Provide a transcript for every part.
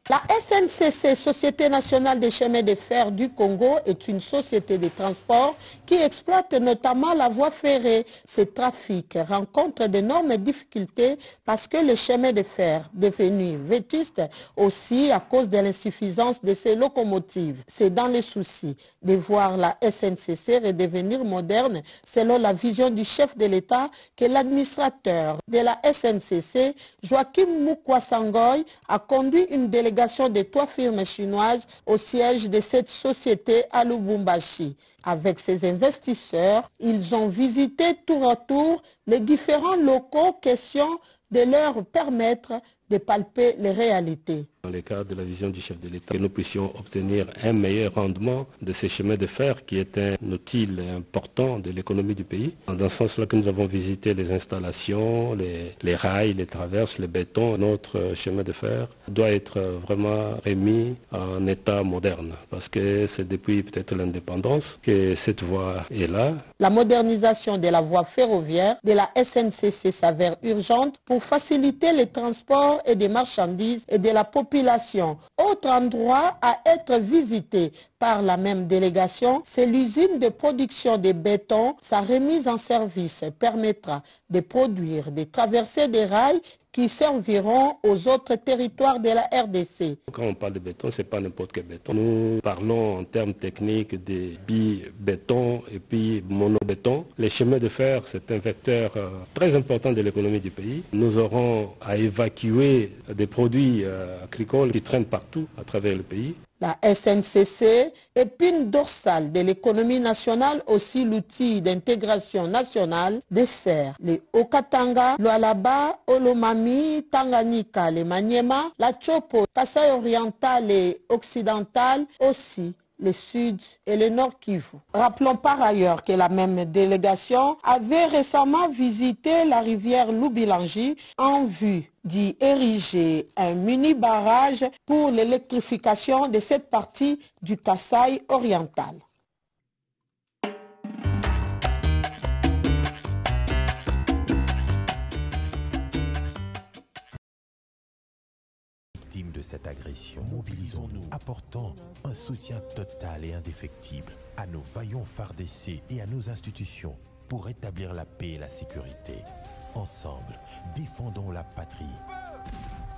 La SNCC, Société nationale des chemins de fer du Congo, est une société de transport qui exploite notamment la voie ferrée. Ce trafic rencontre d'énormes difficultés parce que le chemin de fer devenu vétuste aussi à cause de l'insuffisance de ses locomotives. C'est dans les soucis de voir la SNCC redevenir moderne selon la vision du chef de l'État que l'administrateur de la SNCC, Joachim Mukwasangoy, a conduit une délégation de 3 firmes chinoises au siège de cette société à Lubumbashi. Avec ses investisseurs, ils ont visité tour à tour les différents locaux, question de leur permettre de palper les réalités. Dans le cadre de la vision du chef de l'État, que nous puissions obtenir un meilleur rendement de ces chemins de fer qui est un outil important de l'économie du pays. Dans ce sens-là que nous avons visité les installations, les rails, les traverses, le béton. Notre chemin de fer doit être vraiment remis en état moderne parce que c'est depuis peut-être l'indépendance que cette voie est là. La modernisation de la voie ferroviaire de la SNCC s'avère urgente pour faciliter les transports et des marchandises et de la population. Autre endroit à être visité par la même délégation, c'est l'usine de production de béton. Sa remise en service permettra de produire des traversées des rails qui serviront aux autres territoires de la RDC. Quand on parle de béton, ce n'est pas n'importe quel béton. Nous parlons en termes techniques de bi-béton et puis monobéton. Les chemins de fer, c'est un vecteur très important de l'économie du pays. Nous aurons à évacuer des produits agricoles qui traînent partout à travers le pays. La SNCC, épine dorsale de l'économie nationale, aussi l'outil d'intégration nationale, dessert les Haut-Katanga, l'Oualaba, Olomami, Tanganyika, les Maniema, la Chopo, Kasaï oriental et occidental, aussi le Sud et le Nord Kivu. Rappelons par ailleurs que la même délégation avait récemment visité la rivière Lubilangi en vue d'y ériger un mini-barrage pour l'électrification de cette partie du Kasaï oriental. De cette agression, mobilisons-nous, apportons un soutien total et indéfectible à nos vaillants FARDC et à nos institutions pour rétablir la paix et la sécurité. Ensemble, défendons la patrie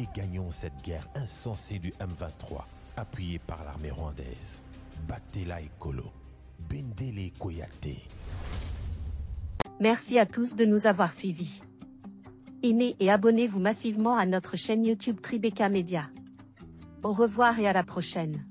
et gagnons cette guerre insensée du M23, appuyée par l'armée rwandaise. Battez-la Ekolo, Bendele Koyate. Merci à tous de nous avoir suivis. Aimez et abonnez-vous massivement à notre chaîne YouTube Tribeca Media. Au revoir et à la prochaine.